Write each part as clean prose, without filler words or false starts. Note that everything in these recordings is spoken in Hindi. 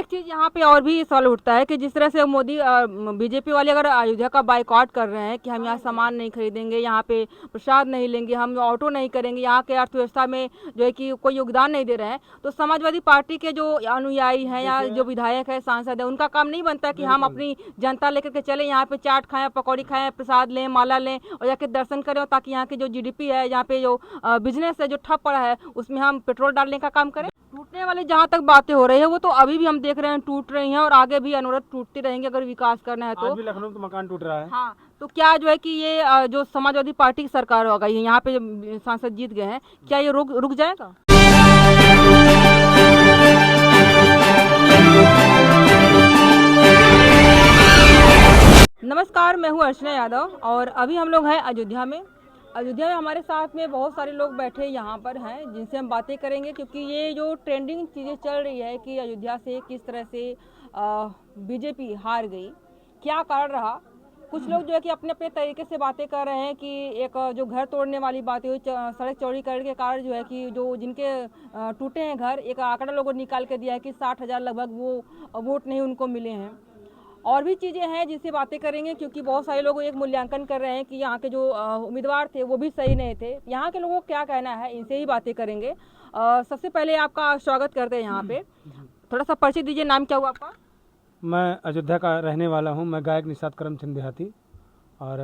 एक चीज यहाँ पे और भी सवाल उठता है कि जिस तरह से मोदी बीजेपी वाले अगर अयोध्या का बाइकआउट कर रहे हैं कि हम यहाँ सामान नहीं खरीदेंगे, यहाँ पे प्रसाद नहीं लेंगे, हम ऑटो नहीं करेंगे, यहाँ के अर्थव्यवस्था में जो है कि कोई योगदान नहीं दे रहे हैं, तो समाजवादी पार्टी के जो अनुयायी हैं या जो विधायक है, सांसद है, उनका काम नहीं बनता कि हम अपनी जनता लेकर के चले, यहाँ पे चाट खाएं, पकौड़ी खाएं, प्रसाद लें, माला लें और जाके दर्शन करें, ताकि यहाँ की जो जीडीपी है, यहाँ पे जो बिजनेस है जो ठप पड़ा है, उसमें हम पेट्रोल डालने का काम करें। टूटने वाली जहाँ तक बातें हो रही है वो तो अभी भी हम देख रहे हैं टूट रही हैं और आगे भी अनवरत टूटती रहेंगी अगर विकास करना है तो। आज भी लखनऊ में तो मकान टूट रहा है। हाँ, तो क्या जो है कि ये जो समाजवादी पार्टी की सरकार हो गई है, यहाँ पे जो सांसद जीत गए हैं, क्या ये रुक जाएगा? नमस्कार, मैं हूँ अर्चना यादव और अभी हम लोग हैं अयोध्या में। अयोध्या में हमारे साथ में बहुत सारे लोग बैठे यहाँ पर हैं जिनसे हम बातें करेंगे, क्योंकि ये जो ट्रेंडिंग चीज़ें चल रही है कि अयोध्या से किस तरह से बीजेपी हार गई, क्या कारण रहा। कुछ लोग जो है कि अपने अपने तरीके से बातें कर रहे हैं कि एक जो घर तोड़ने वाली बातें हुई, सड़क चौड़ीकरण के कारण जो है कि जो जिनके टूटे हैं घर, एक आंकड़ा लोगों ने निकाल के दिया है कि 60,000 लगभग वो वोट नहीं उनको मिले हैं। और भी चीज़ें हैं जिससे बातें करेंगे, क्योंकि बहुत सारे लोग एक मूल्यांकन कर रहे हैं कि यहाँ के जो उम्मीदवार थे वो भी सही नहीं थे। यहाँ के लोगों को क्या कहना है, इनसे ही बातें करेंगे। सबसे पहले आपका स्वागत करते हैं यहाँ पे। थोड़ा सा परिचय दीजिए, नाम क्या हुआ आपका? मैं अयोध्या का रहने वाला हूँ। मैं गायक निषाद करमचंद देहाती और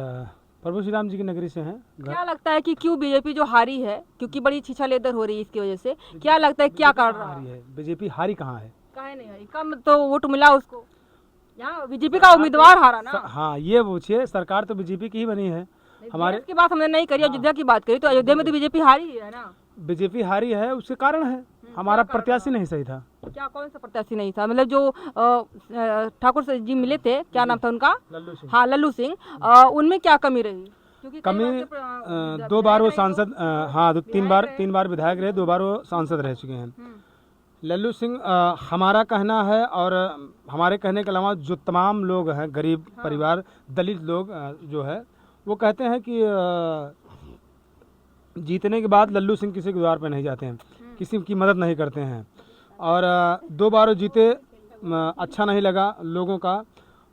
प्रभु श्री राम जी की नगरी से हैं। क्या लगता है कि क्यों बीजेपी जो हारी है, क्योंकि बड़ी छीछालेदर हो रही है इसकी वजह से, क्या लगता है क्या कारण रहा? हारी है बीजेपी, हारी कहाँ है? काहे नहीं हारी? कम तो वोट मिला उसको, यहाँ बीजेपी का उम्मीदवार हारा ना। हाँ, ये पूछिए, सरकार तो बीजेपी की ही बनी है। हमारे की बात हमने नहीं करी, अयोध्या की बात करी, तो अयोध्या में तो बीजेपी हारी है ना। बीजेपी हारी है, उसके कारण है हमारा प्रत्याशी नहीं सही था। क्या, कौन सा प्रत्याशी नहीं था? मतलब जो ठाकुर जी मिले थे, क्या नाम था उनका? लल्लू सिंह। हाँ, लल्लू सिंह। उनमें क्या कमी रही? क्योंकि कमी 2 बार वो सांसद, हाँ 3 बार विधायक रहे, 2 बार वो सांसद रह चुके हैं। लल्लू सिंह, हमारा कहना है और हमारे कहने के अलावा जो तमाम लोग हैं, गरीब परिवार, दलित लोग जो है, वो कहते हैं कि जीतने के बाद लल्लू सिंह किसी के द्वार पर नहीं जाते हैं, किसी की मदद नहीं करते हैं। और 2 बार जीते, अच्छा नहीं लगा लोगों का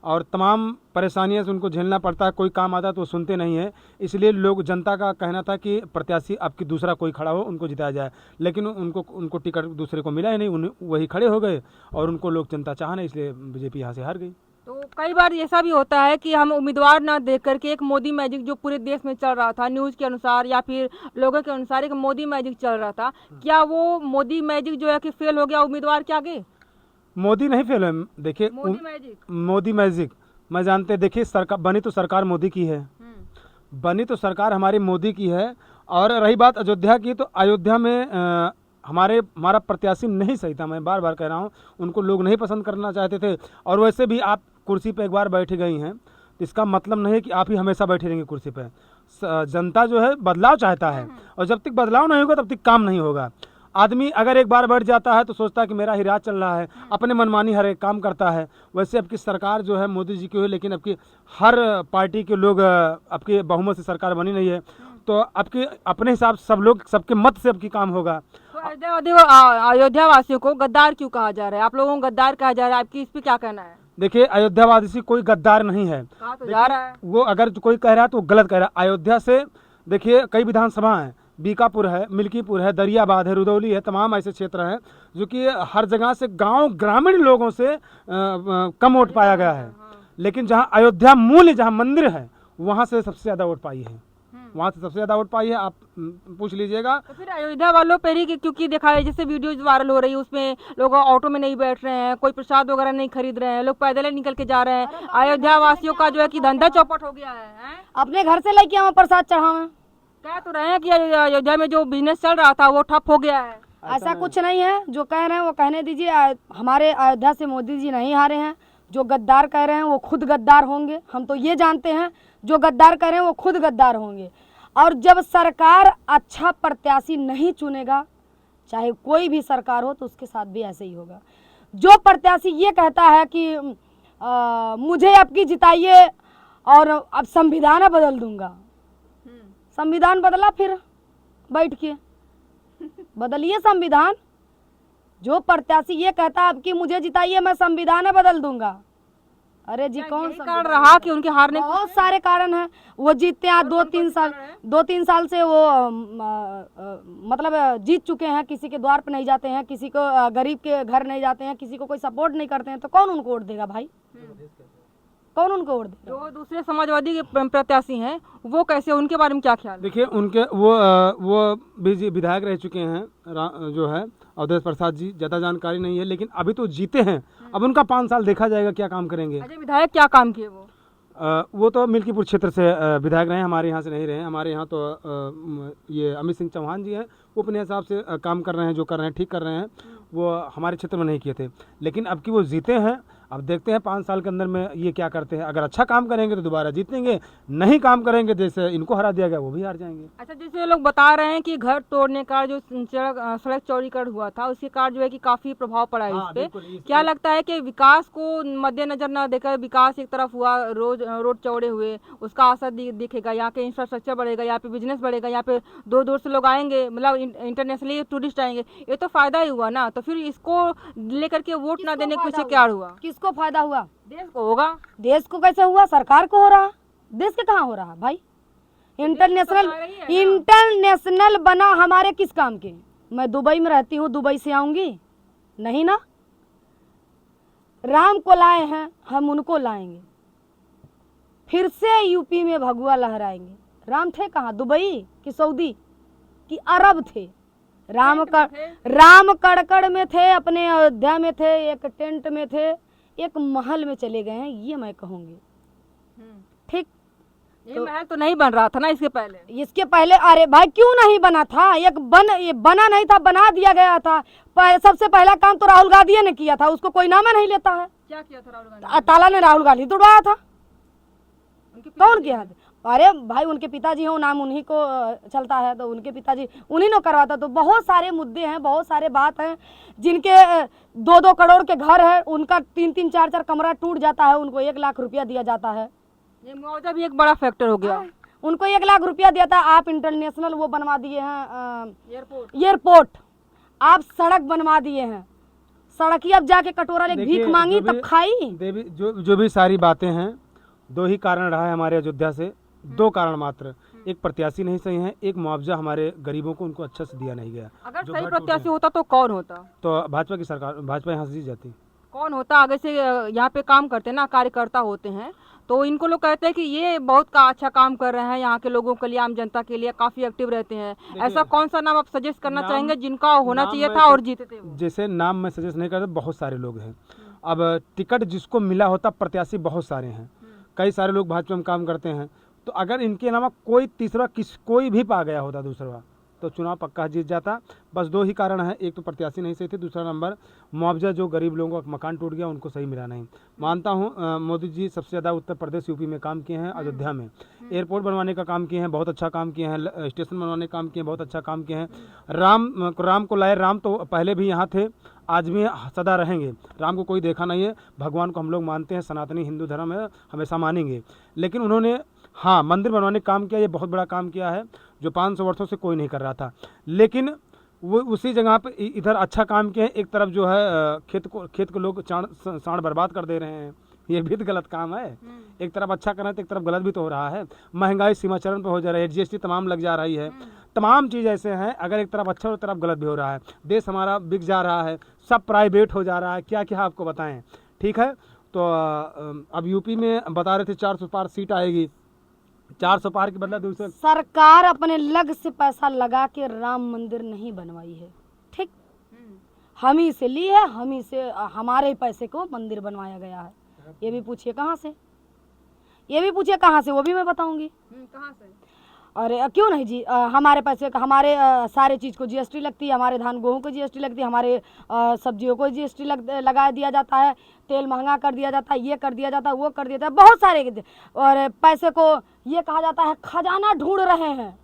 और तमाम परेशानियां से उनको झेलना पड़ता है। कोई काम आता है तो सुनते नहीं है, इसलिए लोग, जनता का कहना था कि प्रत्याशी अब की दूसरा कोई खड़ा हो, उनको जिताया जाए। लेकिन उनको टिकट दूसरे को मिला ही नहीं, वही खड़े हो गए और उनको लोग, जनता चाहा नहीं, इसलिए बीजेपी यहाँ से हार गई। तो कई बार ऐसा भी होता है कि हम उम्मीदवार ना देख करके एक मोदी मैजिक जो पूरे देश में चल रहा था, न्यूज़ के अनुसार या फिर लोगों के अनुसार एक मोदी मैजिक चल रहा था, क्या वो मोदी मैजिक जो है कि फेल हो गया उम्मीदवार के आगे? मोदी नहीं फेल है। देखिए, मोदी मैजिक मैं जानते, देखिए सरकार बनी तो सरकार मोदी की है, बनी तो सरकार हमारी मोदी की है। और रही बात अयोध्या की, तो अयोध्या में हमारा प्रत्याशी नहीं सही था। मैं बार बार कह रहा हूँ, उनको लोग नहीं पसंद करना चाहते थे। और वैसे भी आप कुर्सी पे एक बार बैठ गई हैं तो इसका मतलब नहीं है कि आप ही हमेशा बैठे रहेंगे कुर्सी पे। जनता जो है बदलाव चाहता है, और जब तक बदलाव नहीं होगा तब तक काम नहीं होगा। आदमी अगर एक बार बैठ जाता है तो सोचता है कि मेरा ही राज चल रहा है, अपने मनमानी हर एक काम करता है। वैसे अब की सरकार जो है मोदी जी की हुई, लेकिन अब की हर पार्टी के लोग, अब की बहुमत से सरकार बनी नहीं है, तो अब की अपने हिसाब से सब लोग, सबके मत से अब की काम होगा। तो अयोध्या वासियों को गद्दार क्यों कहा जा रहा है? आप लोगों को गद्दार कहा जा रहा है, आपकी इस पे क्या कहना है? देखिए, अयोध्या वासी कोई गद्दार नहीं है, कहा तो जा रहा है। वो अगर कोई कह रहा है तो गलत कह रहा है। अयोध्या से देखिए कई विधानसभा हैं, बीकापुर है, मिल्कीपुर है, दरियाबाद है, रुदौली है, तमाम ऐसे क्षेत्र हैं जो कि हर जगह से गांव ग्रामीण लोगों से कम वोट पाया गया है। लेकिन जहां अयोध्या मूल, जहां मंदिर है, वहां से सबसे ज़्यादा वोट पाई है, वहाँ से सबसे ज़्यादा वोट पाई है। आप पूछ लीजिएगा। तो फिर अयोध्या वालों पर ही, क्योंकि देखा है जैसे वीडियोज वायरल हो रही है, उसमें लोग ऑटो में नहीं बैठ रहे हैं, कोई प्रसाद वगैरह नहीं खरीद रहे हैं, लोग पैदल निकल के जा रहे हैं। अयोध्या वासियों का जो है कि धंधा चौपट हो गया है। अपने घर से लेके हम प्रसाद चढ़ावे, कह तो रहे हैं कि अयोध्या में जो बिजनेस चल रहा था वो ठप हो गया है। ऐसा कुछ नहीं है, जो कह रहे हैं वो कहने दीजिए। हमारे अयोध्या से मोदी जी नहीं हारे हैं। जो गद्दार कह रहे हैं वो खुद गद्दार होंगे, हम तो ये जानते हैं। जो गद्दार कह रहे हैं वो खुद गद्दार होंगे। और जब सरकार अच्छा प्रत्याशी नहीं चुनेगा, चाहे कोई भी सरकार हो, तो उसके साथ भी ऐसे ही होगा। जो प्रत्याशी ये कहता है कि मुझे आपकी जिताइए और अब संविधान बदल दूंगा, संविधान बदला, फिर बैठ के बदलिए संविधान। जो प्रत्याशी ये कहता अब कि मुझे जिताइए मैं संविधान बदल दूंगा, अरे जी कौन सा कारण रहा कि उनके हारने का? बहुत सारे कारण हैं। वो जीतते हैं 2-3 साल से वो मतलब जीत चुके हैं, किसी के द्वार पे नहीं जाते हैं, किसी को गरीब के घर नहीं जाते हैं, किसी को कोई सपोर्ट नहीं करते हैं, तो कौन उनको वोट देगा भाई? कौन उनको वोट देगा? जो दूसरे समाजवादी के प्रत्याशी हैं वो कैसे, उनके बारे में क्या ख्याल है? देखिए उनके वो भी विधायक रह चुके हैं, जो है अवधेश प्रसाद जी, ज़्यादा जानकारी नहीं है, लेकिन अभी तो जीते हैं। अब उनका 5 साल देखा जाएगा क्या काम करेंगे। अच्छा, विधायक क्या काम किए वो? वो तो मिल्कीपुर क्षेत्र से विधायक रहे हैं, हमारे यहाँ से नहीं रहे हैं। हमारे यहाँ तो ये अमित सिंह चौहान जी हैं, वो अपने हिसाब से काम कर रहे हैं, जो कर रहे हैं ठीक कर रहे हैं, वो हमारे क्षेत्र में नहीं किए थे। लेकिन अब कि वो जीते हैं, अब देखते हैं 5 साल के अंदर में ये क्या करते हैं। अगर अच्छा काम करेंगे तो दोबारा जीतेंगे, नहीं काम करेंगे जैसे इनको हरा दिया गया वो भी हार जाएंगे। अच्छा, जैसे लोग बता रहे हैं कि घर तोड़ने का जो सड़क चौड़ीकरण हुआ था उसके कारण जो है कि काफी प्रभाव पड़ा है इस पे। क्या लगता है कि विकास को मद्देनजर न देकर विकास एक तरफ हुआ, रोड चौड़े हुए, उसका असर दिखेगा, यहाँ के इंफ्रास्ट्रक्चर बढ़ेगा, यहाँ पे बिजनेस बढ़ेगा, यहाँ पे दूर दूर से लोग आएंगे, मतलब इंटरनेशनली टूरिस्ट आएंगे, ये तो फायदा ही हुआ ना। तो फिर इसको लेकर के वोट ना देने के पीछे क्या हुआ? किसको फायदा हुआ? देश को होगा। देश को कैसे हुआ? सरकार को हो रहा। देश के कहाँ हो रहा भाई? इंटरनेशनल बना हमारे किस काम के? मैं दुबई में रहती हूँ, दुबई से आऊंगी नहीं ना। राम को लाए हैं, हम उनको लाएंगे, फिर से यूपी में भगवा लहराएंगे। राम थे कहाँ? दुबई कि सऊदी कि अरब थे? राम कड़कड़ में थे, अपने अयोध्या में थे, एक टेंट में थे, एक महल में चले गए हैं, ये मैं कहूँगी। ठीक, ये महल तो नहीं बन रहा था ना इसके पहले? अरे भाई क्यों नहीं बना था? ये बना नहीं था, बना दिया गया था। सबसे पहला काम तो राहुल गांधी ने किया था, उसको कोई नाम नहीं लेता है। क्या किया था राहुल गांधी? ताला ने राहुल गांधी तोड़वाया था। कौन किया? अरे भाई उनके पिताजी हो, नाम उन्हीं को चलता है, तो उनके पिताजी उन्हीं ने करवाता। तो बहुत सारे मुद्दे हैं, बहुत सारे बात हैं, जिनके 2-2 करोड़ के घर है, उनका 3-3, 4-4 कमरा टूट जाता है, उनको 1 लाख रुपया दिया जाता है। ये मुआवजा भी एक बड़ा फैक्टर हो गया। उनको 1 लाख रुपया दिया था। आप इंटरनेशनल वो बनवा दिए हैं, एयरपोर्ट, आप सड़क बनवा दिए हैं। सड़क ही अब जाके कटोरा लेके भीख मांगी तब खाई। देवी जो भी सारी बातें हैं, 2 ही कारण रहा है हमारे अयोध्या से, 2 कारण मात्र। एक प्रत्याशी नहीं सही है, एक मुआवजा हमारे गरीबों को उनको अच्छा से दिया नहीं गया। अगर सही प्रत्याशी होता तो कौन होता? तो भाजपा की सरकार, भाजपा यहाँ से जीत जाती। कौन होता? आगे से यहाँ पे काम करते ना, कार्यकर्ता होते हैं, तो इनको लोग कहते हैं कि ये बहुत का अच्छा काम कर रहे हैं, यहाँ के लोगों के लिए, आम जनता के लिए काफी एक्टिव रहते हैं। ऐसा कौन सा नाम आप सजेस्ट करना चाहेंगे जिनका होना चाहिए था और जीते थे? जैसे नाम मैं सजेस्ट नहीं करता, बहुत सारे लोग हैं। अब टिकट जिसको मिला होता, प्रत्याशी बहुत सारे हैं, कई सारे लोग भाजपा में काम करते हैं, तो अगर इनके अलावा कोई तीसरा कोई भी पा गया होता दूसरा, तो चुनाव पक्का जीत जाता। बस 2 ही कारण है, एक तो प्रत्याशी नहीं सही थे, दूसरा नंबर मुआवजा जो गरीब लोगों का मकान टूट गया उनको सही मिला नहीं। मानता हूँ मोदी जी सबसे ज़्यादा उत्तर प्रदेश यूपी में काम किए हैं, अयोध्या में एयरपोर्ट बनवाने का काम किए हैं, बहुत अच्छा काम किए हैं, स्टेशन बनवाने का काम किए हैं, बहुत अच्छा काम किए हैं। राम को लाए, राम तो पहले भी यहाँ थे, आज भी सदा रहेंगे। राम को कोई देखा नहीं है, भगवान को हम लोग मानते हैं, सनातनी हिंदू धर्म है, हमेशा मानेंगे। लेकिन उन्होंने हाँ मंदिर बनवाने का काम किया, ये बहुत बड़ा काम किया है जो 500 वर्षों से कोई नहीं कर रहा था। लेकिन वो उसी जगह पे इधर अच्छा काम किया है, एक तरफ जो है खेत को लोग साड़ बर्बाद कर दे रहे हैं, ये भी तो गलत काम है। एक तरफ अच्छा कर रहे हैं तो एक तरफ गलत भी तो हो रहा है। महंगाई सीमा चरण पर हो जा रही है, GST तमाम लग जा रही है, तमाम चीज़ ऐसे हैं, अगर एक तरफ अच्छा हो तरफ गलत भी हो रहा है। देश हमारा बिक जा रहा है, सब प्राइवेट हो जा रहा है, क्या क्या आपको बताएं। ठीक है, तो अब यूपी में बता रहे थे 400 पार सीट आएगी, 400 पार के बदला दूसरे सरकार अपने लग से पैसा लगा के राम मंदिर नहीं बनवाई है। ठीक, हम ही से ली है, हम ही से हमारे पैसे को मंदिर बनवाया गया है। ये भी पूछिए कहाँ से, ये भी पूछिए कहाँ से, वो भी मैं बताऊंगी कहाँ से। अरे क्यों नहीं जी, हमारे पैसे का, हमारे सारे चीज़ को GST लगती है, हमारे धान गेहूँ को GST लगती है, हमारे सब्जियों को GST लगा दिया जाता है, तेल महंगा कर दिया जाता है, ये कर दिया जाता है, वो कर दिया जाता है, बहुत सारे। और पैसे को ये कहा जाता है खजाना ढूंढ रहे हैं,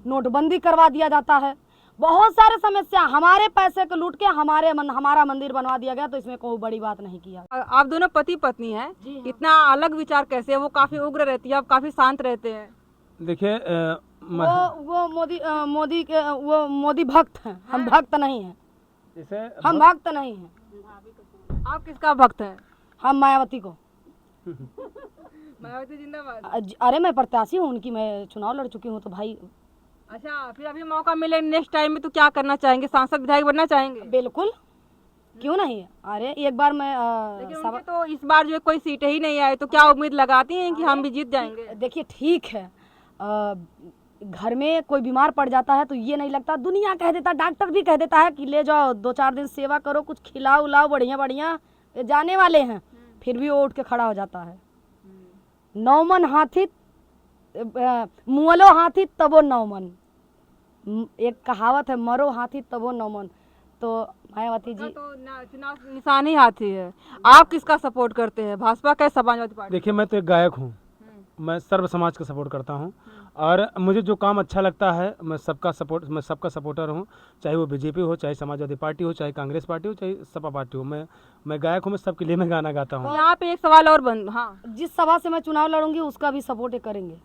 नोटबंदी करवा दिया जाता है, बहुत सारे समस्या। हमारे पैसे को लूट के हमारा मंदिर बनवा दिया गया, तो इसमें कोई बड़ी बात नहीं किया। आप दोनों पति पत्नी हैं, इतना अलग विचार कैसे है? वो काफी उग्र रहती है, आप काफी शांत रहते हैं। देखिए वो मोदी के वो मोदी भक्त हैं, हम भक्त नहीं हैं। इसे हम भक्त नहीं हैं। आप किसका भक्त हैं? हम मायावती को। मायावती जिंदाबाद। अरे मैं प्रत्याशी हूँ उनकी, मैं चुनाव लड़ चुकी हूँ तो भाई। अच्छा, फिर अभी मौका मिले नेक्स्ट टाइम में तो क्या करना चाहेंगे? सांसद विधायक बनना चाहेंगे? बिल्कुल, क्यों नहीं। अरे एक बार मैं लेकिन उनके तो इस बार जो है कोई सीटें ही नहीं आई, तो क्या उम्मीद लगाती हैं कि हम भी जीत जाएंगे? देखिए ठीक है, घर में कोई बीमार पड़ जाता है तो ये नहीं लगता, दुनिया कह देता, डॉक्टर भी कह देता है कि ले जाओ 2-4 दिन सेवा करो, कुछ खिलाओ उलाओ, बढ़िया बढ़िया, ये जाने वाले हैं, फिर भी वो उठ के खड़ा हो जाता है। 9 मन हाथी मुअलो हाथी तबो 9 मन, एक कहावत है, मरो हाथी तबो 9 मन। तो मायावती जी तो चुनाव निशान ही हाथी है। आप किसका सपोर्ट करते हैं, भाजपा का, समाजवादी पार्टी? देखिए मैं तो एक गायक हूँ, मैं सर्व समाज का सपोर्ट करता हूँ और मुझे जो काम अच्छा लगता है मैं सबका सपोर्टर हूँ, चाहे वो बीजेपी हो, चाहे समाजवादी पार्टी हो, चाहे कांग्रेस पार्टी हो, चाहे सपा पार्टी हो। मैं गायक हूँ, मैं सबके लिए मैं गाना गाता हूँ। यहाँ पे एक सवाल और हाँ, जिस सभा से मैं चुनाव लड़ूंगी उसका भी सपोर्ट करेंगे।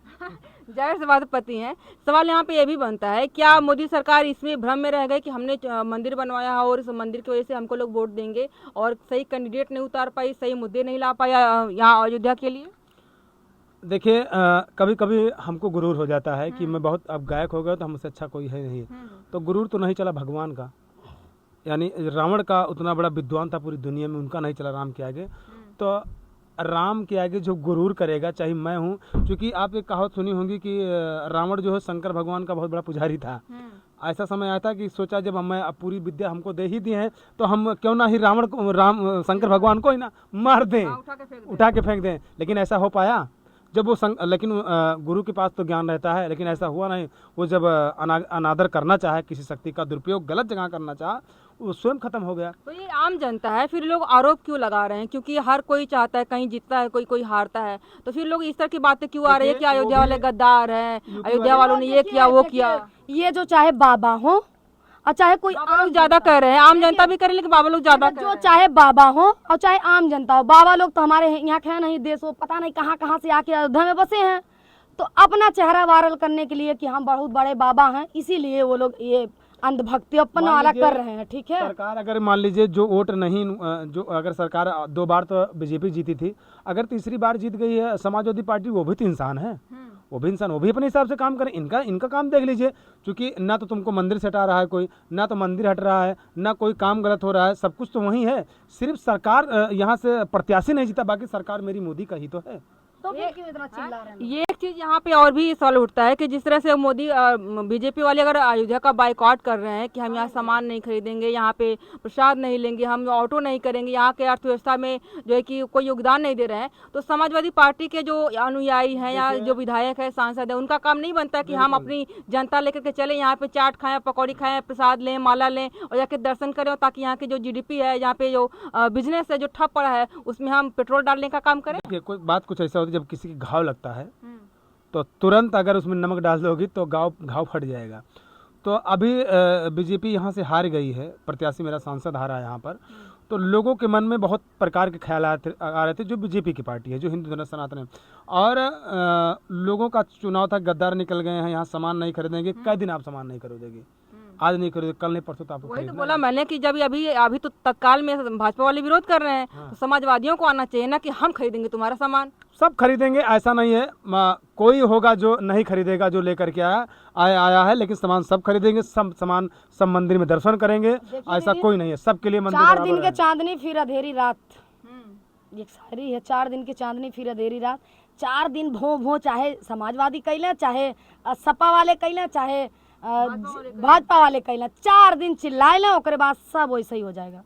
जाहिर सी बात पति हैं। सवाल यहाँ पे ये भी बनता है, क्या मोदी सरकार इसमें भ्रम में रह गई कि हमने मंदिर बनवाया है और इस मंदिर की वजह से हमको लोग वोट देंगे, और सही कैंडिडेट नहीं उतार पाई, सही मुद्दे नहीं ला पाया यहाँ अयोध्या के लिए? देखिए कभी कभी हमको गुरूर हो जाता है कि मैं बहुत अब गायक हो गया तो हमसे अच्छा कोई है नहीं, तो गुरूर तो नहीं चला भगवान का, यानी रावण का उतना बड़ा विद्वान था पूरी दुनिया में, उनका नहीं चला राम के आगे। तो राम के आगे जो गुरूर करेगा, चाहे मैं हूँ, क्योंकि आप एक कहावत सुनी होगी कि रावण जो है शंकर भगवान का बहुत बड़ा पुजारी था। ऐसा समय आया था कि सोचा जब मैं अब पूरी विद्या हमको दे ही दी है तो हम क्यों ना ही शंकर भगवान को ही ना मार दें, उठा के फेंक दें। लेकिन ऐसा हो पाया जब वो लेकिन गुरु के पास तो ज्ञान रहता है, लेकिन ऐसा हुआ नहीं। वो जब अनादर करना चाहे, किसी शक्ति का दुरुपयोग गलत जगह करना चाहा, वो स्वयं खत्म हो गया। तो ये आम जनता है, फिर लोग आरोप क्यों लगा रहे हैं? क्योंकि हर कोई चाहता है कहीं जीतता है, कोई कोई हारता है, तो फिर लोग इस तरह की बातें क्यों आ रही है कि अयोध्या वाले गद्दार हैं, अयोध्या वालों ने ये किया वो किया? ये जो चाहे बाबा हो और चाहे कोई लोग ज्यादा कह रहे हैं, आम जनता भी करे लेकिन बाबा लोग ज्यादा जो चाहे बाबा हो और चाहे आम जनता हो, बाबा लोग तो हमारे यहाँ के हैं नहीं, देश वो पता नहीं कहाँ कहाँ से आके अयोध्या में बसे हैं, तो अपना चेहरा वायरल करने के लिए कि हम बहुत बड़े बाबा हैं, इसीलिए वो लोग ये अंधभक्ति अपना वाला कर रहे हैं। ठीक है, सरकार अगर मान लीजिए जो वोट नहीं, जो अगर सरकार 2 बार तो बीजेपी जीती थी, अगर तीसरी बार जीत गई है समाजवादी पार्टी, वो भी तो इंसान है, वो भी इंसान, वो भी अपने हिसाब से काम करे। इनका काम देख लीजिए, क्योंकि ना तो तुमको मंदिर से हटा रहा है कोई, ना तो मंदिर हट रहा है, ना कोई काम गलत हो रहा है, सब कुछ तो वही है। सिर्फ सरकार यहाँ से प्रत्याशी नहीं जीता, बाकी सरकार मेरी मोदी का ही तो है। तो फिर क्यों इतना चिल्ला रहे हैं? ये एक चीज यहाँ पे और भी सवाल उठता है कि जिस तरह से मोदी बीजेपी वाले अगर अयोध्या का बाइकआउट कर रहे हैं कि हम यहाँ सामान नहीं खरीदेंगे, यहाँ पे प्रसाद नहीं लेंगे, हम ऑटो नहीं करेंगे, यहाँ के अर्थव्यवस्था में जो है कि कोई योगदान नहीं दे रहे हैं, तो समाजवादी पार्टी के जो अनुयायी हैं या जो विधायक है, सांसद है, उनका काम नहीं बनता कि हम अपनी जनता लेकर के चले, यहाँ पे चाट खाएं, पकौड़ी खाएं, प्रसाद लें, माला लें और जाके दर्शन करें, ताकि यहाँ की जो GDP है, यहाँ पे जो बिजनेस है जो ठप पड़ा है, उसमें हम पेट्रोल डालने का काम करें? कोई बात कुछ ऐसा होती है, जब किसी की घाव लगता है तो तुरंत अगर उसमें नमक डाल दोगी तो घाव फट जाएगा। तो अभी बीजेपी यहाँ से हार गई है, प्रत्याशी मेरा सांसद हारा है यहाँ पर, तो लोगों के मन में बहुत प्रकार के ख्याल आ रहे थे, जो बीजेपी की पार्टी है, जो हिंदू धर्म सनातन है, और लोगों का चुनाव था, गद्दार निकल गए हैं, यहाँ सामान नहीं खरीदेंगे। कई दिन आप सामान नहीं खरीदेंगे, आज नहीं खरीदे, कल नहीं, परसों तो आपको वही तो बोला मैंने कि जब अभी तो तत्काल में भाजपा वाले विरोध कर रहे हैं, तो समाजवादियों को आना चाहिए ना कि हम खरीदेंगे तुम्हारा सामान। सब खरीदेंगे ऐसा नहीं है, कोई होगा जो नहीं खरीदेगा, जो लेकर के आया है, लेकिन सामान सब खरीदेंगे, सब मंदिर में दर्शन करेंगे, ऐसा कोई नहीं है, सबके लिए मंदिर 4 दिन के चांदनी फिर अंधेरी रात, एक शायरी है, 4 दिन की चांदनी फिर अंधेरी रात। 4 दिन भो चाहे समाजवादी कैले, चाहे सपा वाले कैले, चाहे भाजपा वाले कैले, 4 दिन चिल्लाए लें, ओकरे बाद सब वैसे ही हो जाएगा,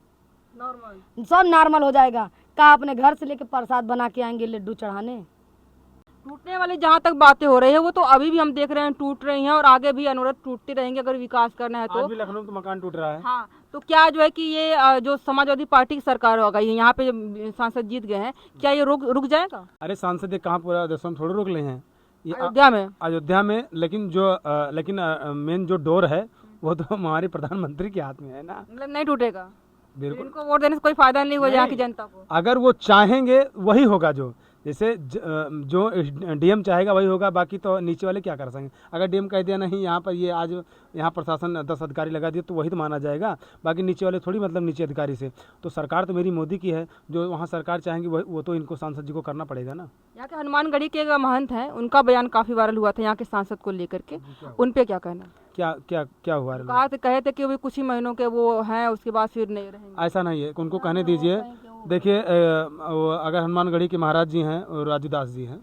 सब नॉर्मल हो जाएगा। का अपने घर से लेके प्रसाद बना के आएंगे लड्डू चढ़ाने। टूटने वाली जहाँ तक बातें हो रही है, वो तो अभी भी हम देख रहे हैं टूट रही हैं और आगे भी अनवरत टूटती रहेंगी अगर विकास करना है तो। आज भी लखनऊ तो मकान टूट रहा है। हाँ, तो क्या जो है कि ये जो समाजवादी पार्टी की सरकार हो गई है, यहाँ पे जो सांसद जीत गए हैं, क्या ये रुक जाएगा? अरे सांसद कहाँ पूरा देश में थोड़े रोक ले हैं, ये अयोध्या में, लेकिन मेन जो डोर है वो तो हमारे प्रधानमंत्री के हाथ में है ना, मतलब नहीं टूटेगा। बिल्कुल, इनको वोट देने से कोई फायदा नहीं हो यहाँ की जनता को। अगर वो चाहेंगे वही होगा, जो जैसे जो डीएम चाहेगा वही होगा, बाकी तो नीचे वाले क्या कर सकेंगे। अगर डीएम कह दिया नहीं यहाँ पर ये आज यहाँ प्रशासन 10 अधिकारी लगा दिए तो वही तो माना जाएगा, बाकी नीचे वाले थोड़ी मतलब नीचे अधिकारी से। तो सरकार तो मेरी मोदी की है, जो वहाँ सरकार चाहेंगी वो तो इनको सांसद जी को करना पड़ेगा ना। यहाँ के हनुमानगढ़ी के एक महंत हैं, उनका बयान काफी वायरल हुआ था यहाँ के सांसद को लेकर के, उन पे क्या कहना? क्या क्या क्या हुआ? कहे थे कि वो कुछ ही महीनों के वो हैं, उसके बाद फिर नहीं रहेंगे। ऐसा नहीं है, उनको कहने दीजिए। देखिए अगर हनुमानगढ़ी के महाराज जी हैं और राजू दास जी हैं,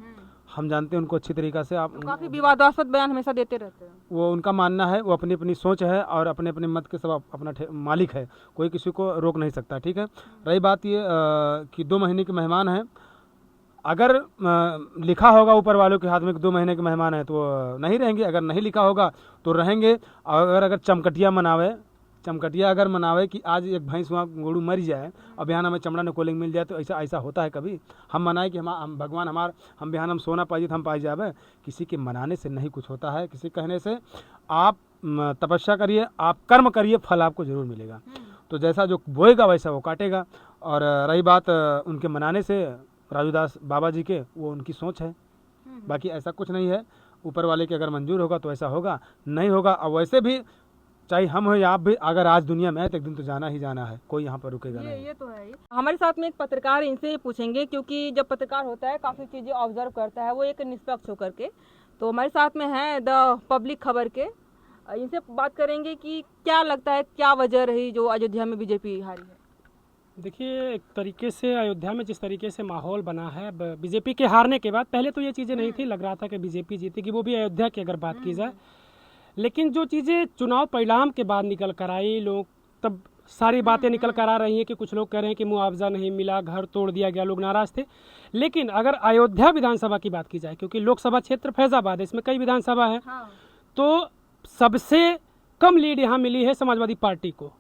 हम जानते हैं उनको अच्छी तरीक़ा से। आप काफ़ी विवादास्पद बयान हमेशा देते रहते हैं। वो उनका मानना है, वो अपनी अपनी सोच है और अपने अपने मत के सब अपना मालिक है, कोई किसी को रोक नहीं सकता, ठीक है। रही बात ये कि 2 महीने के मेहमान हैं, अगर लिखा होगा ऊपर वालों के हाथ में कि 2 महीने के मेहमान हैं तो नहीं रहेंगे, अगर नहीं लिखा होगा तो रहेंगे। अगर चमकटिया अगर मनावे कि आज एक भैंस वहाँ गोड़ू मर जाए और बिहान हमें चमड़ा ने कोलिंग मिल जाए, तो ऐसा होता है कभी? हम मनाए कि हम भगवान हम बिहान हम सोना पाइए तो हम पाई जावे। किसी के मनाने से नहीं कुछ होता है, किसी कहने से। आप तपस्या करिए, आप कर्म करिए, फल आपको जरूर मिलेगा। तो जैसा जो बोएगा वैसा वो काटेगा। और रही बात उनके मनाने से राजूदास बाबा जी के, वो उनकी सोच है, बाकी ऐसा कुछ नहीं है। ऊपर वाले के अगर मंजूर होगा तो ऐसा होगा, नहीं होगा। और वैसे भी चाहे हम हो या आप भी, अगर आज दुनिया में है तो एक दिन तो जाना ही जाना है, कोई यहाँ पर रुकेगा नहीं। ये तो है ही। हमारे साथ में एक पत्रकार, इनसे पूछेंगे, क्योंकि जब पत्रकार होता है काफ़ी चीज़ें ऑब्जर्व करता है वो एक निष्पक्ष होकर के। तो हमारे साथ में है द पब्लिक खबर के, इनसे बात करेंगे कि क्या लगता है, क्या वजह रही जो अयोध्या में बीजेपी हारी है? देखिए, एक तरीके से अयोध्या में जिस तरीके से माहौल बना है बीजेपी के हारने के बाद, पहले तो ये चीज़ें नहीं थी, लग रहा था कि बीजेपी जीतेगी, वो भी अयोध्या की अगर बात की जाए। लेकिन जो चीज़ें चुनाव परिणाम के बाद निकल कर आई, लोग तब सारी बातें निकल कर आ रही हैं कि कुछ लोग कह रहे हैं कि मुआवजा नहीं मिला, घर तोड़ दिया गया, लोग नाराज़ थे। लेकिन अगर अयोध्या विधानसभा की बात की जाए, क्योंकि लोकसभा क्षेत्र फैजाबाद है, इसमें कई विधानसभा है, तो सबसे कम लीड यहाँ मिली है समाजवादी पार्टी को,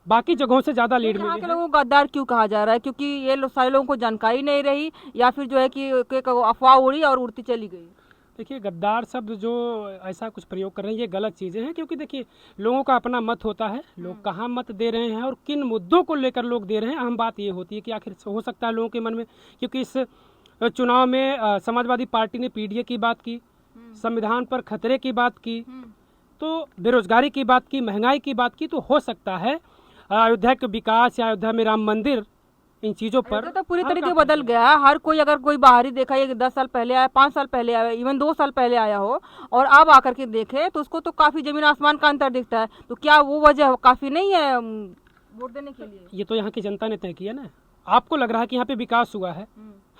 बाकी जगहों से ज़्यादा लीड मिली है। लोगों को गद्दार क्यों कहा जा रहा है? क्योंकि ये सारे लोगों को जानकारी नहीं रही, या फिर जो है कि अफवाह उड़ी और उड़ती चली गई? देखिए, गद्दार शब्द जो ऐसा कुछ प्रयोग कर रहे हैं, ये गलत चीज़ें हैं। क्योंकि देखिए, लोगों का अपना मत होता है, लोग कहाँ मत दे रहे हैं और किन मुद्दों को लेकर लोग दे रहे हैं। अहम बात ये होती है कि आखिर हो सकता है लोगों के मन में, क्योंकि इस चुनाव में समाजवादी पार्टी ने पीडीए की बात की, संविधान पर खतरे की बात की, तो बेरोजगारी की बात की, महंगाई की बात की, तो हो सकता है अयोध्या के विकास या अयोध्या में राम मंदिर, इन चीज़ों पर तो पूरी तरीके बदल गया है। हर कोई, अगर कोई बाहरी देखा, ये 10 साल पहले आया, 5 साल पहले आया, इवन 2 साल पहले आया हो, और अब आकर के देखे तो उसको तो काफी जमीन आसमान का अंतर दिखता है। तो क्या वो वजह काफी नहीं है वोट देने के लिए? ये तो यहाँ की जनता ने तय किया ना। आपको लग रहा है कि यहाँ पे विकास हुआ है,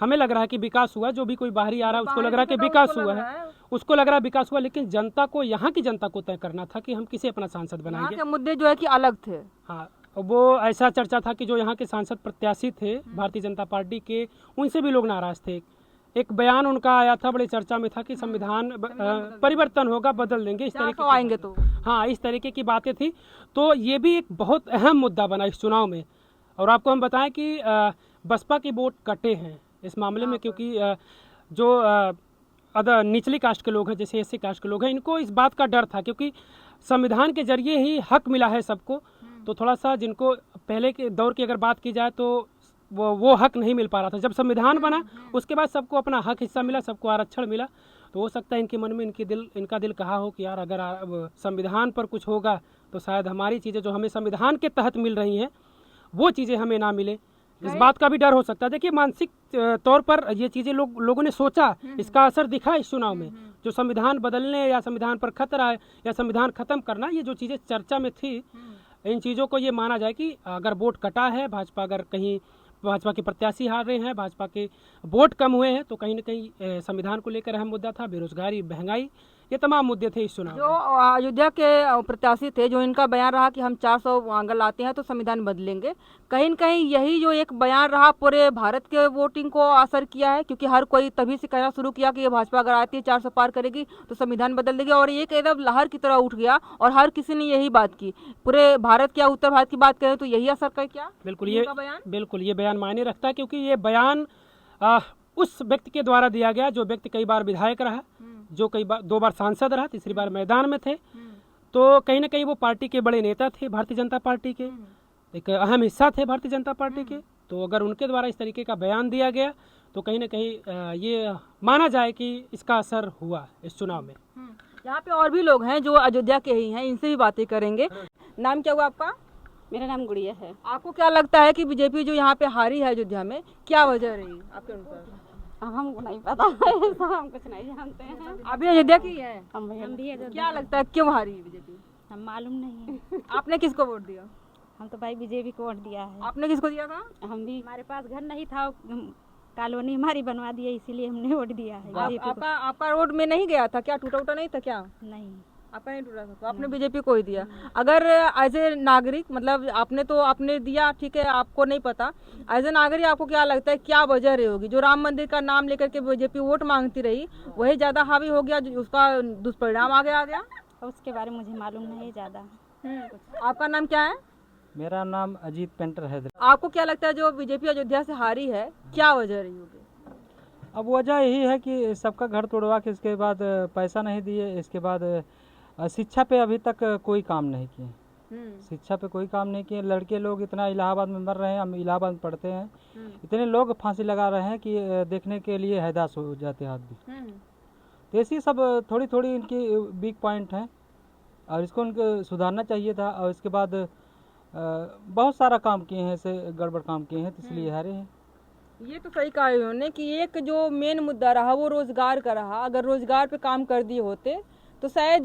हमें लग रहा है कि विकास हुआ, जो भी कोई बाहरी आ रहा है उसको लग रहा है कि विकास हुआ है, उसको लग रहा है विकास हुआ। लेकिन जनता को, यहाँ की जनता को तय करना था कि हम किसे अपना सांसद बनाएंगे। मुद्दे जो है कि अलग थे। हाँ, वो ऐसा चर्चा था कि जो यहाँ के सांसद प्रत्याशी थे भारतीय जनता पार्टी के, उनसे भी लोग नाराज थे। एक बयान उनका आया था, बड़े चर्चा में था कि संविधान परिवर्तन होगा, बदल देंगे, इस तरीके आएंगे तो। हाँ, इस तरीके की बातें थी। तो ये भी एक बहुत अहम मुद्दा बना इस चुनाव में। और आपको हम बताएं कि बसपा के वोट कटे हैं इस मामले में, क्योंकि जो निचली कास्ट के लोग हैं, जैसे एससी कास्ट के लोग हैं, इनको इस बात का डर था, क्योंकि संविधान के जरिए ही हक मिला है सबको। तो थोड़ा सा जिनको पहले के दौर की अगर बात की जाए तो वो हक नहीं मिल पा रहा था। जब संविधान बना उसके बाद सबको अपना हक हिस्सा मिला, सबको आरक्षण मिला। तो हो सकता है इनके मन में इनका दिल कहा हो कि यार अगर संविधान पर कुछ होगा तो शायद हमारी चीज़ें जो हमें संविधान के तहत मिल रही हैं वो चीज़ें हमें ना मिले। इस बात का भी डर हो सकता है। देखिए, मानसिक तौर पर ये चीज़ें लोगों ने सोचा, इसका असर दिखा इस चुनाव में। जो संविधान बदलने या संविधान पर खतरा है या संविधान खत्म करना, ये जो चीज़ें चर्चा में थी, इन चीज़ों को ये माना जाए कि अगर वोट कटा है, भाजपा अगर कहीं भाजपा के प्रत्याशी हार रहे हैं, भाजपा के वोट कम हुए हैं, तो कहीं ना कहीं संविधान को लेकर अहम मुद्दा था, बेरोजगारी, महंगाई, ये तमाम मुद्दे थे इस चुनाव में। जो अयोध्या के प्रत्याशी थे, जो इनका बयान रहा कि हम 400 अगर लाते हैं तो संविधान बदलेंगे, कहीं न कहीं यही जो एक बयान रहा पूरे भारत के वोटिंग को असर किया है, क्योंकि हर कोई तभी से कहना शुरू किया कि ये भाजपा अगर आती है 400 पार करेगी तो संविधान बदल देगी, और एक एकदम लहर की तरह उठ गया और हर किसी ने यही बात की। पूरे भारत क्या उत्तर भारत की बात करें तो यही असर का क्या? बिल्कुल ये बयान मायने रखता है, क्योंकि ये बयान उस व्यक्ति के द्वारा दिया गया जो व्यक्ति कई बार विधायक रहा, जो कई बार 2 बार सांसद रहा, तीसरी बार मैदान में थे। तो कहीं ना कहीं वो पार्टी के बड़े नेता थे, भारतीय जनता पार्टी के एक अहम हिस्सा थे भारतीय जनता पार्टी के। तो अगर उनके द्वारा इस तरीके का बयान दिया गया तो कहीं ना कहीं ये माना जाए कि इसका असर हुआ इस चुनाव में। यहाँ पे और भी लोग हैं जो अयोध्या के ही हैं, इनसे भी बातें करेंगे। नाम क्या हुआ आपका? मेरा नाम गुड़िया है। आपको क्या लगता है कि बीजेपी जो यहाँ पे हारी है अयोध्या में, क्या वजह रही आपके अनुसार? अब हमको नहीं पता है, ऐसा हम कुछ नहीं जानते हैं। अभी अयोध्या की है, हम भी क्या लगता है क्यों हारी है बीजेपी? हम मालूम नहीं है। आपने किसको वोट दिया? हम तो भाई बीजेपी को वोट दिया है। आपने किसको दिया था? हम भी, हमारे पास घर नहीं था, कॉलोनी हमारी बनवा दी है, इसीलिए हमने वोट दिया है बीजेपी को। आपका रोड में नहीं गया था क्या? टूटा उटा नहीं था क्या? नहीं, आपका नहीं टूटा था, तो आपने बीजेपी को ही दिया। अगर एज ए नागरिक, मतलब आपने दिया, ठीक है, आपको नहीं पता, एज ए नागरिक आपको क्या लगता है क्या वजह रही होगी? जो राम मंदिर का नाम लेकर के बीजेपी वोट मांगती रही, वही ज्यादा हावी हो गया, उसका दुष्परिणाम आगे आ गया? और उसके बारे में मुझे मालूम नहीं ज्यादा। आपका नाम क्या है? मेरा नाम अजीत पेंटर है। आपको क्या लगता है जो बीजेपी अयोध्या से हारी है, क्या वजह रही होगी? अब वजह यही है कि सबका घर तोड़वा के इसके बाद पैसा नहीं दिए, इसके बाद शिक्षा पे अभी तक कोई काम नहीं किए। शिक्षा पे कोई काम नहीं किए। लड़के लोग इतना इलाहाबाद में मर रहे हैं, हम इलाहाबाद में पढ़ते हैं, इतने लोग फांसी लगा रहे हैं कि देखने के लिए हैदास हो जाते हैं आदमी। तो ऐसी सब थोड़ी थोड़ी इनकी वीक पॉइंट हैं और इसको उनको सुधारना चाहिए था। और इसके बाद बहुत सारा काम किए हैं, ऐसे गड़बड़ काम किए हैं, तो इसलिए हारे हैं। ये तो सही कहा उन्होंने कि एक जो मेन मुद्दा रहा वो रोजगार का रहा। अगर रोजगार पे काम कर दिए होते तो शायद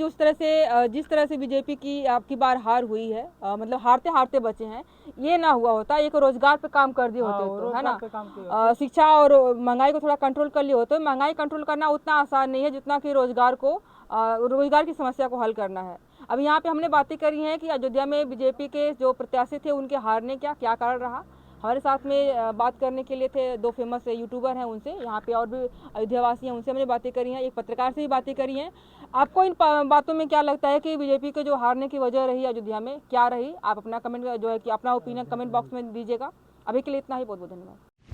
जिस तरह से बीजेपी की आपकी बार हार हुई है, मतलब हारते हारते बचे हैं, ये ना हुआ होता। एक रोजगार पे काम कर दिए होते तो, है ना, शिक्षा और महंगाई को थोड़ा कंट्रोल कर लिए होते। महंगाई कंट्रोल करना उतना आसान नहीं है जितना कि रोजगार की समस्या को हल करना है। अब यहाँ पे हमने बातें करी हैं कि अयोध्या में बीजेपी के जो प्रत्याशी थे उनके हारने क्या कारण रहा। हमारे साथ में बात करने के लिए थे दो फेमस यूट्यूबर हैं, उनसे, यहाँ पे और भी अयोध्यावासी हैं, उनसे हमने बातें करी हैं, एक पत्रकार से भी बातें करी हैं। आपको इन बातों में क्या लगता है कि बीजेपी के जो हारने की वजह रही अयोध्या में क्या रही? आप अपना कमेंट जो है कि अपना ओपिनियन कमेंट बॉक्स में दीजिएगा। अभी के लिए इतना ही, बहुत बहुत धन्यवाद।